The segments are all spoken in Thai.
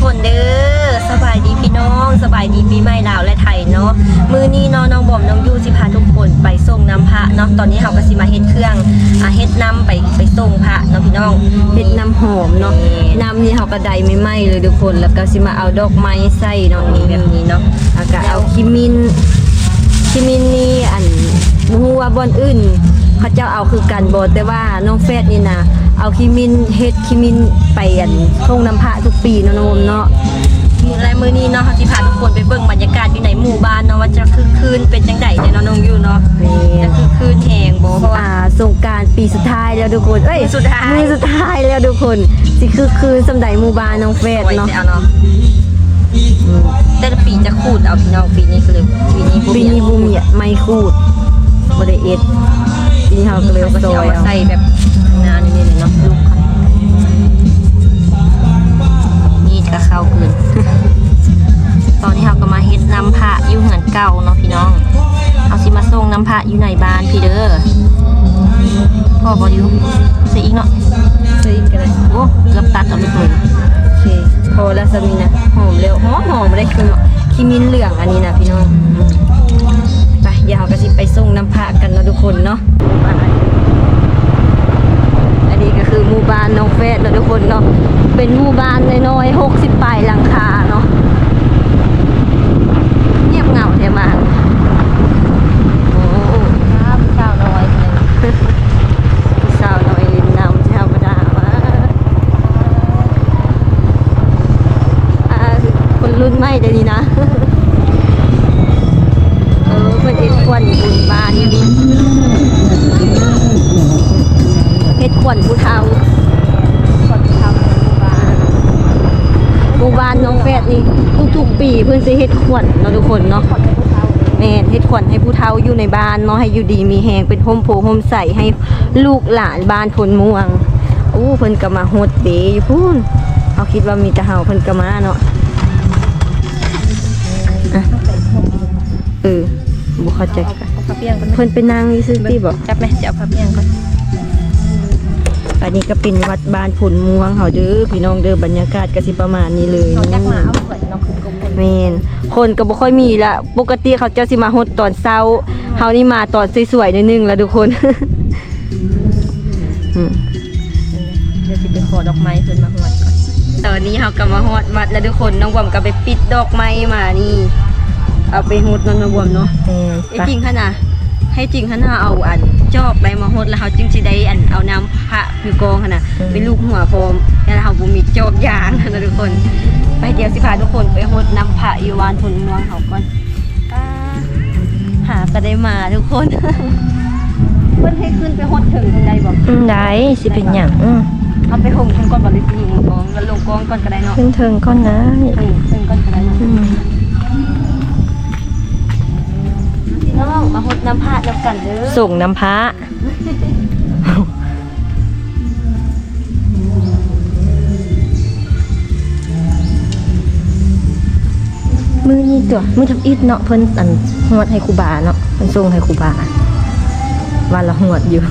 คนเด้อสบายดีพี่น้องสบายดีปีใหม่ลาวและไทยเนาะมื้อนี้เนาะน้องบอมน้องยูสิพาทุกคนไปส่งน้ำพระเนาะตอนนี้เฮาก็สิมาเฮ็ดเครื่องเฮ็ดน้ำไปส่งพระเนาะพี่น้องเฮ็ดน้ำหอมเนาะน้ำนี่เฮาก็ได้ไม่ไหม้เลยทุกคนแล้วก็สิมาเอาดอกไม้ใส่เนาะนี่แบบนี้เนาะแล้วก็เอาคิมินนี่บ่ฮู้ว่าบ่อนอื่นเขาเจ้าเอาคือกันบ่แต่ว่าน้องแฟดนี่นะเอาคิมินเฮ็ดคิมินไปส่งน้ำพระทุกปีเนาะน้องเนาะและมื้อนี้เนาะเฮาสิพาทุกคนไปเบิ่งบรรยากาศอยู่ในหมู่บ้านเนาะว่าจะคึกคืนเป็นจังได๋เนี่ยเนาะน้องอยู่เนาะจะคึกคืนแฮงบ่เพราะว่าสงกรานต์ปีสุดท้ายแล้วทุกคนเอ้ยมื้อสุดท้ายแล้วทุกคนสิคึกคืนสำใดหมู่บ้านน้องแฟดเนาะแต่ละปีจะขูดเอาพี่น้องปีนี้ก็เลยปีนี้บ่มีไม่ขูดบ่ได้เอ็ดปีนี้เฮาก็เลยซอยเอาใส่แบบนานนี่เลยเนาะลูกค่ะนี่ก็เข้าเกิน ตอนนี้เฮาก็มาเฮ็ดน้ำพระอยู่เหือนเก่าเนาะพี่น้องเอาสิมาส่งน้ำพระอยู่ในบ้านพี่เด้อพ่อบ่อยู่ใส่อีกเนาะใส่อีกก็ได้โอ้เกือบตัดเอาไปเลยโอเคพอแล้วสมินะหอมเร็วหอมได้คิมินเหลืองอันนี้นะพี่น้องไปเดี๋ยวเราก็สิไปส่งน้ำพระกันเนาะทุกคนเนาะอันนี้ก็คือหมู่บ้านน้องแฟดเนาะทุกคนเนาะเป็นหมู่บ้านน้อยๆ60 ปลายหลังคาเนาะเงียบเหงาแท้มากโอ้ครับสาวน้อยเลยสาวน้อยลินน้ำธรรมดามากคนรุ่นใหม่เดี๋ยวนี้นะเพื่อนเอ็ดควันบุญบานอยู่นี่เฮ็ดควันผู้เฒ่าหมู่บ้านน้องแฟดนี่ทุกๆปีเพื่อนสิเฮ็ดควันเนาะทุกคนเนาะแม่เฮ็ดควันให้ผู้เฒ่าอยู่ในบ้านเนาะให้อยู่ดีมีแฮงเป็นห่มโพห่มใสให้ลูกหลานบ้านพลม่วงเพิ่นก็มาโฮดเดอยู่พุ่นเขาคิดว่ามีแต่เฮาเพิ่นก็มาเนาะบุเข้าใจกันเพิ่นไปนั่งอยู่ซื่อที่บอกจับไหมจะเอาผ้าเปียงก่อนอันนี้ก็เป็นวัดบ้านผลม่วงเขาเด้อพี่น้องเด้อบรรยากาศก็สิประมาณนี้เลยจักมาเอาสวยน้องคือกลมแม่นคนก็บ่ค่อยมีละปกติเขาเจ้าสิมาฮดตอนเช้าเฮานี่มาตอนสวยๆนิดนึงละทุกคนเดี๋ยวสิไปขอดอกไม้เพิ่นมาฮอดก่อนตอนนี้เฮาก็มาฮอดวัดแล้วทุกคนน้องบอมก็ไปปิดดอกไม้มานี่เอาไปฮดน้องบวมเนาะจริงขนาดให้จริงขนาดเอาจอกได้มาฮดแล้วเขาจึงสิได้เอาน้ำพระอยู่กองขนาดเป็นลูกหัวพร้อมแล้วเขาบ่มีจอกยางนะทุกคนไปเดี๋ยวสิพาทุกคนไปฮดน้ำพระอยู่วานผลม่วงเขาก่อนหาก็ได้มาทุกคนเพิ่นให้ขึ้นไปฮดถึงได้บ่ได้สิเป็นหยังเอาไปห่มถึงก่อนบ่ได้สิลงกองแล้วลงกองก่อนก็ได้เนาะขึ้นถึงก่อนนะถึงก่อนก็ได้เนาะน้องมาหดน้ำพระแล้วกันเด้อส่งน้ำพระมือนี่ตัวมือทับอิดเนาะเพิ่นหวดให้ครูบาเนาะเพิ่นส่งให้ครูบาวันละหวดอยู่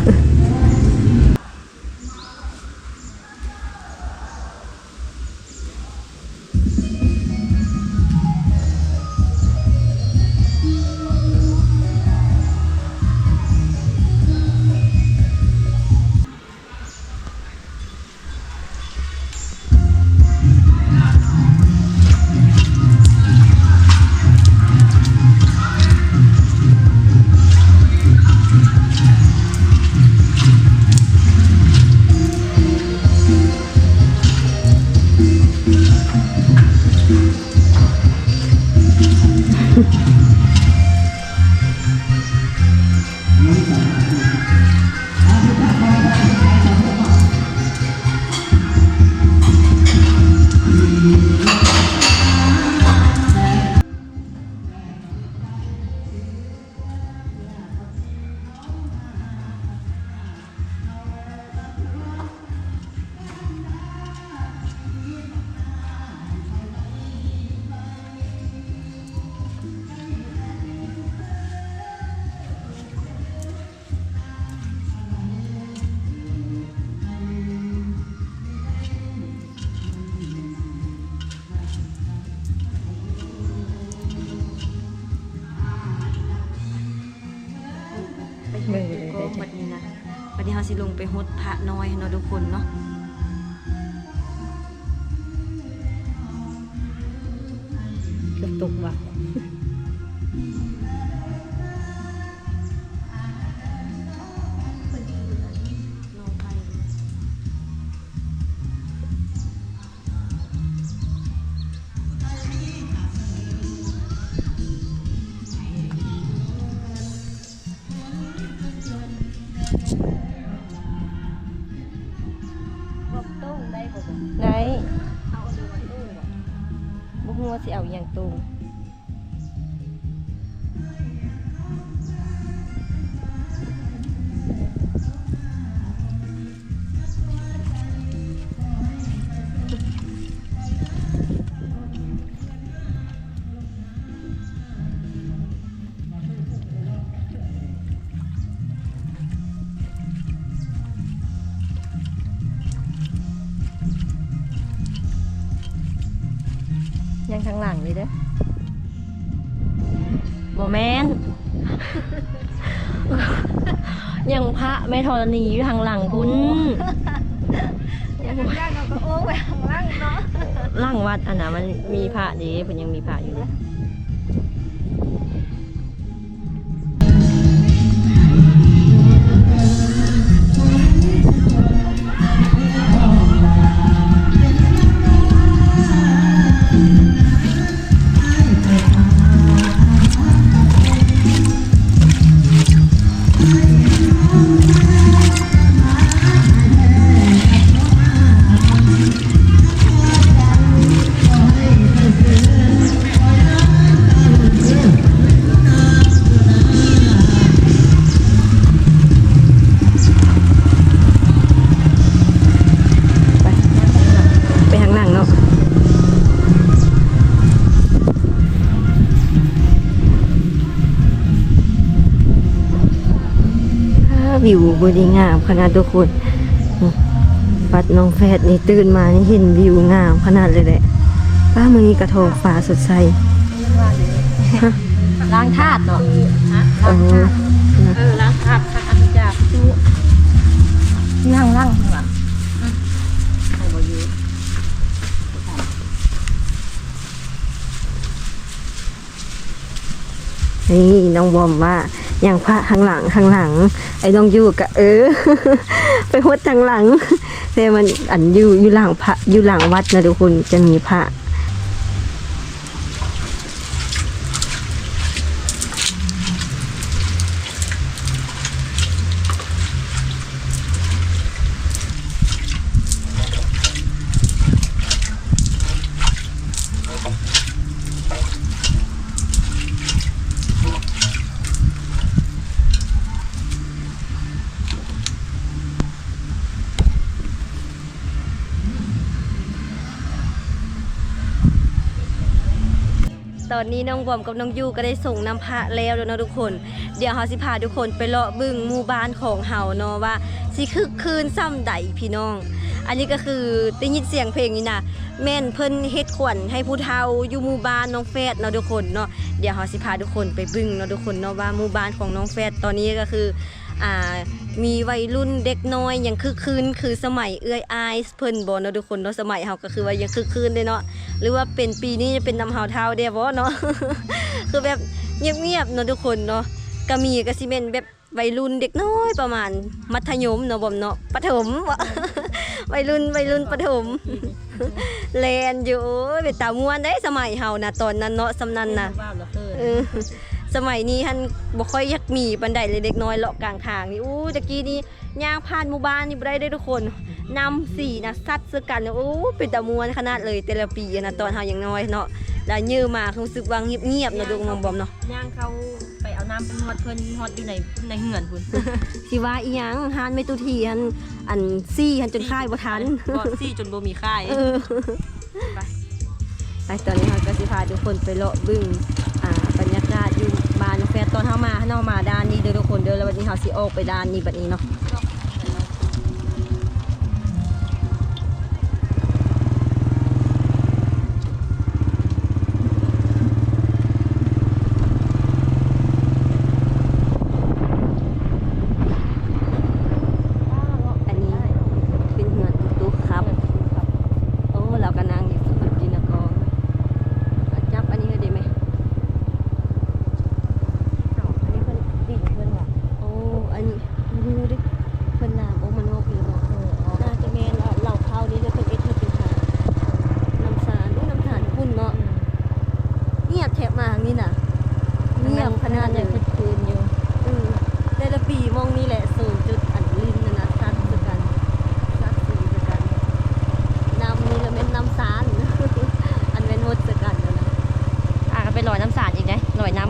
ลงไปฮดพระน้อยเนาะทุกคนเนาะเกือบตกว่ะได้เอาดูวันตู้บ่ฮู้ว่าสิเอาอย่างตู้ยังข้างหลังเลยเด้อบ่แม่น ยังพระแม่ธรณีอยู่ทางหลังคุณยังข้างล่างเราก็โอ้ไปข้างล่างเนาะล่างวัดอันน่ะมันมีพระดีเพิ่นยังมีพระอยู่เลยวิวบดีงามขนาดทุกคนปัดน้องแฟดนี่ตื่นมานี่เห็นวิวงามขนาดเลยแหละป้ามือนี้กระทงฟ้าสดใสล้างธาตุเนาะล้างธาตุค่ะอันจากตู้ล่างข้างหลังนี่น้องบอมว่าอย่างพระข้างหลังไอ้น้องยูกะไปหดทางหลังแต่มันอันอยู่หลังพระอยู่หลังวัดนะทุกคนจะมีพระตอนนี้น้องบอมกับน้องยูก็ได้ส่งน้ำพระแล้วนะทุกคนเดี๋ยวเฮาสิพาทุกคนไปเลาะบึ้งหมู่บ้านของเฮาเนาะว่าสิคึกคืนซ้ำใดพี่น้องอันนี้ก็คือได้ยินเสียงเพลงนี่นะแม่นเพิ่นเฮ็ดขวัญให้ผู้เฒ่าอยู่หมู่บ้านน้องแฟดเนาะทุกคนเนาะเดี๋ยวเฮาสิพาทุกคนไปบึ้งเนาะทุกคนเนาะว่าหมู่บ้านของน้องแฟดตอนนี้ก็คือมีวัยรุ่นเด็กน้อยยังคึกคืนคือสมัยเอื้อยอายเพิ่นบ่เนาะทุกคนเนาะสมัยเฮาก็คือว่ายังคึกคืนเด้เนาะหรือว่าเป็นปีนี้จะเป็นนำเฮาเท่าเด้บ่เนาะ คือแบบเงียบๆเนาะทุกคนเนาะก็มีก็สิเป็นแบบวัยรุ่นเด็กน้อยประมาณมัธยมเนาะบ่เนาะประถม วัยรุ่นประถม แลนอยู่เป็นตาม่วนได้สมัยเฮานะตอนนั้นเนาะสำนั้นน่ะสมัยนี้ท่านบ่ค่อยอยากมีบันไดเลยเด็กน้อยเลาะกลางทางนี่อู้ตะกี้นี่ย่างผ่านหมู่บ้านนี่บ่ได้ทุกคนนำ4นะซัดซื้อกันอู้เป็นตะมวนขนาดเลยแต่ละปีนะตอนเฮายังน้อยเนาะแล้วยื้อมารู้สึกว่าเงียบๆเนาะดูน้องบอมเนาะย่างเขาไปเอาน้ำไปฮอดเพิ่นฮอดอยู่ในเหือนพุ่น สิว่าอีหยังหานไม่ตุทีอันซี่หันจนค่ายบ่ทันบ่ซี่จนบ่มีค่ายไปตอนนี้เราก็สิพาทุกคนไปเลาะบึ้งบรรยากาศอยู่บ้านแฟตอนเฮามาด้านนี้เด้อทุกคนเด้อแล้ววันนี้เฮาสิออกไปด้านนี้บัดนี้เนาะ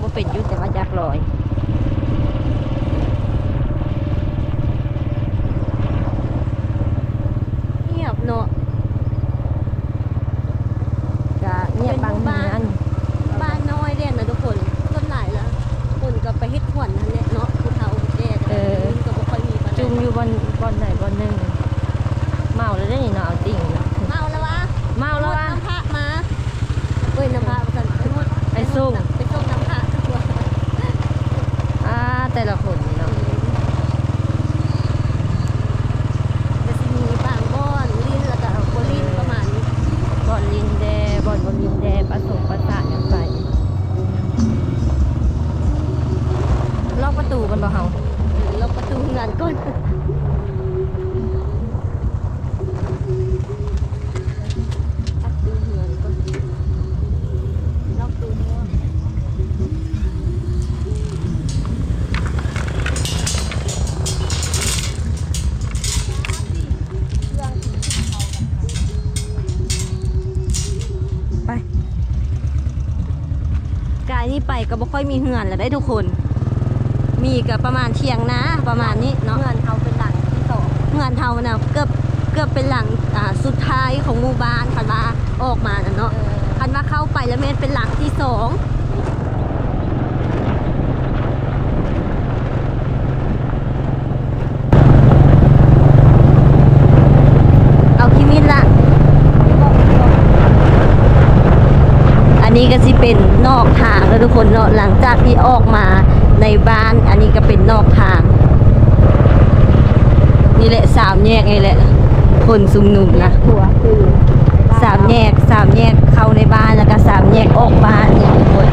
บ่เป็นอยู่แต่ว่าอยากลอยเงียบเนาะก็เงียบบางบ้านบ้านน้อยเด่นนะทุกคนต้นหลายแล้วคนก็ไปเฮ็ดขวัญนั่นแหละเนาะผู้เฒ่าแก่ก็บ่ค่อยมีปานใดจุ่มอยู่บนไหนบนหนึงเมาแล้วได้นี่เนาะเอาจริงเนาะเมาแล้ววะน้ำพระมาเว้ยน้ำพระกันไปส่งน้ำพระทุกคนแต่ละคนเนาะจะสิมีบางบ่อนลิ้นแล้วก็บ่ลิ้นประมาณนี้บ่อนลิ้นแดบ่อนบ่ลิ้นแดประสงค์ประสานกันไปล็อกประตูกันบ่เฮาล็อกประตูงานก่อนนี่ไปก็บ่ค่อยมีเหือนแล้วได้ทุกคนมีก็ประมาณเที่ยงนะประมาณนี้เนาะเหือนเฮาเป็นหลังที่สองเหือนเฮาน่ะเกือบเป็นหลังสุดท้ายของหมู่บ้านคันว่าออกมาน่ะเนาะคันว่าเข้าไปแล้วแม่นเป็นหลังที่สองเอาคิมิดละอันนี้ก็สิเป็นนอกทางแล้วทุกคนเนาะหลังจากที่ออกมาในบ้านอันนี้ก็เป็นนอกทางนี่แหละสามแยกนี่แหละคนซุ่มหนุ่มนะสามแยกเข้าในบ้านแล้วก็สามแยกออกบ้านเนี่ยทุกคน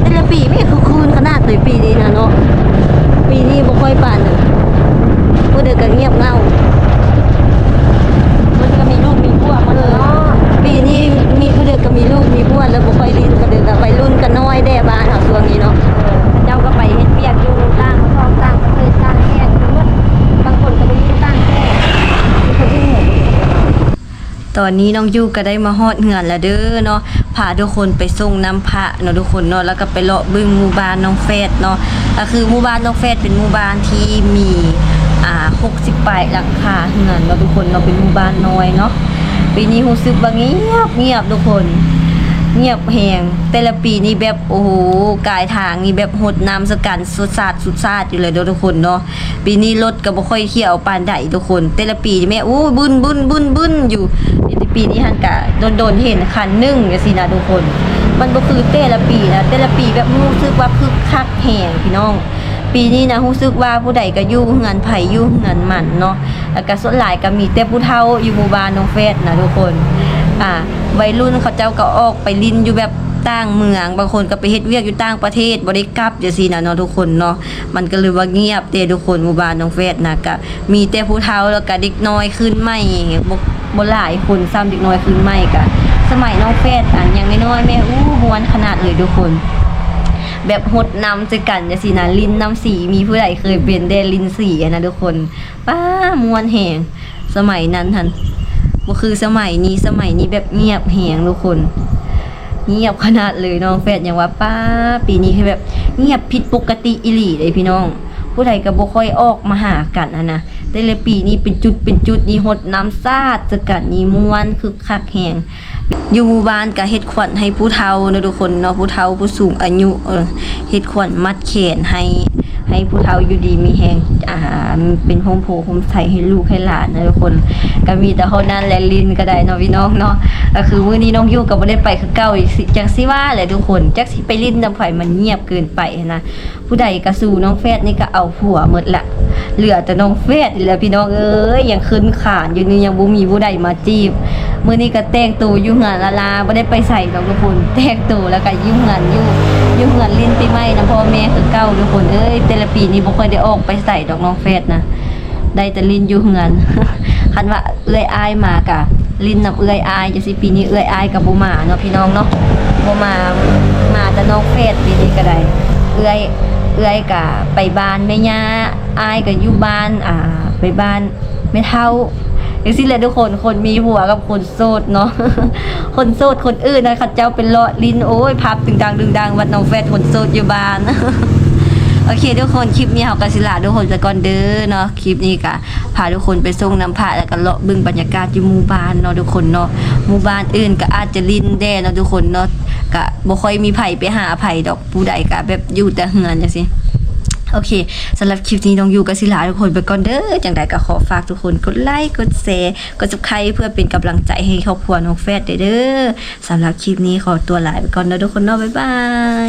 แต่ละปีไม่คือคืนขนาดเลยปีนี้นะเนาะปีนี้บ่ค่อยปานเลยผู้เด็กก็เงียบเงาคนก็มีลูกมีผัวมาเลยปีนี้มีผู้เด็กก็มีลูกมีผัวแล้วบ่ค่อยลิ้นก็เด็กก็ไปรุ่นกันน้อยแด่บ้านเขาช่วงนี้เนาะเจ้าก็ไปเฮ็ดเวียกอยู่ต่างท้องต่างประเทศต่างแห่งบางคนก็ไปอยู่ต่างแห่งตอนนี้น้องยูก็ได้มาฮอดเหือนแล้วเด้อเนาะพาทุกคนไปส่งน้ำพระเนาะทุกคนเนาะแล้วก็ไปเลาะบึงหมู่บ้านน้องแฟดเนาะก็คือหมู่บ้านน้องแฟดเป็นหมู่บ้านที่มี60 ปลายหลังคาเหือนเนาะทุกคนเนาะเป็นหมู่บ้านน้อยเนาะปีนี้รู้สึกว่าเงียบทุกคนเงียบแหงแต่ละปีนี่แบบโอ้โหกายทางนี่แบบหดน้ำสกันสุดซาดอยู่เลยทุกคนเนาะปีนี้รถก็บ่ค่อยเที่ยวปานใดทุกคนแต่ละปีนี่แม่อู้บึ้นอยู่ปีนี้หันกะโดนเห็นคันนึงจังซี่นะทุกคนมันบ่คือแต่ละปีนะแต่ละปีแบบรู้สึกว่าคึกคักแหงพี่น้องปีนี้นะรู้สึกว่าผู้ใดก็อยู่เฮือนไผอยู่เฮือนมันเนาะแล้วก็ส่วนหลายก็มีแต่ผู้เฒ่าอยู่หมู่บ้านน้องแฟดนะทุกคนวัยรุ่นเขาเจ้าก็ออกไปลิ้นอยู่แบบต่างเมืองบางคนก็ไปเฮ็ดเวียกอยู่ต่างประเทศบ่ได้กลับจังซี่นะเนาะทุกคนเนาะมันก็เลยว่าเงียบแต่ทุกคนหมู่บ้านน้องแฟดนะก็มีแต่ผู้เฒ่าแล้วก็เด็กน้อยขึ้นใหม่บ่หลายคนซ้ำเด็กน้อยขึ้นใหม่ก็สมัยน้องแฟดยังน้อยๆแม่ม่วนขนาดเลยทุกคนแบบหดน้ำจังกันจังซี่นะลิ้นน้ำสีมีผู้ใดเคยเป็นได้ลิ้นสีนะทุกคนป้าม่วนแหงสมัยนั้นหั่นบ่คือสมัยนี้แบบเงียบแหงทุกคนเงียบขนาดเลยน้องแฟดอย่างว่าป้าปีนี้คือแบบเงียบผิดปกติอีหลีเลยพี่น้องผู้ใดก็บ่ค่อยออกมาหากันนะแต่ละปีนี้เป็นจุดนี่หดน้ำซาดจะกันนี่ม่วนคึกคักแหงอยู่หมู่บ้านก็เฮ็ดขวัญให้ผู้เฒ่าเนาะทุกคนเนาะผู้เฒ่าผู้สูงอายุเฮ็ดขวัญมัดแขนให้ผู้เฒ่าอยู่ดีมีแฮงเป็นโฮมโพโฮมใส่ให้ลูกให้หลานนะทุกคนก็มีแต่เฮานั้นแลลิ้นก็ได้เนาะพี่น้องเนาะก็คือมื้อนี้น้องยูก็บ่ได้ไปคือเก่าจังสิว่าแหละทุกคนจักสิไปลิ้นนำไผมันเงียบเกินไปนะผู้ใดก็สู้น้องแฟดนี่ก็เอาผัวหมดละเหลือแต่น้องแฟดนี่แหละพี่น้องเอ้ยยังขึ้นขานอยู่นี่ยังบ่มีผู้ใดมาจีบมื้อนี้ก็แต่งตัวอยู่เหือนลาบ่ได้ไปใส่ดอกทุกคนแต่งตัวแล้วก็อยู่เหือนลิ้นปีใหม่นะพ่อแม่คือเก่าทุกคนเอ้ยแต่ละปีนี้บ่ค่อยได้ออกไปใส่ดอกน้องแฟดนะได้แต่ลิ้นอยู่เหือน คันว่าเอื้อยอายมากะลิ้นนำเอื้อยอายจังซี่ปีนี้เอื้อยอายก็บ่มาเนาะพี่น้องเนาะบ่มาแต่น้องแฟดปีนี้ก็ได้เอื้อยก็ไปบ้านแม่ย่าอายก็อยู่บ้านไปบ้านแม่เฒ่า อย่างสิแหละทุกคนคนมีผัวกับคนโสดเนาะ คนโสดคนอื่นนะเขาเจ้าเป็นเลาะลิ้นโอ้ยพับดึงดังวัดน้องแฟดคนโสดอยู่บ้าน โอเคทุกคนคลิปนี้เฮาก็สิลาทุกคนไปก่อนเด้อเนาะคลิปนี้ก็พาทุกคนไปส่งน้ำพระแล้วก็เลาะเบิ่งบรรยากาศอยู่หมู่บ้านเนาะทุกคนเนาะหมู่บ้านอื่นก็อาจจะลิ้นแด่เนาะทุกคนเนาะก็บ่ค่อยมีไผไปหาไผดอกผู้ใดก็แบบอยู่แต่เฮือนจังซี่โอเคสำหรับคลิปนี้น้องอยู่กับศิลาทุกคนไปก่อนเด้อจังใดก็ขอฝากทุกคนกดไลค์กดแชร์กด Subscribe เพื่อเป็นกำลังใจให้ครอบครัวน้องแฟดเด้อสำหรับคลิปนี้ขอตัวลาไปก่อนเด้อทุกคนเนาะบ๊ายบาย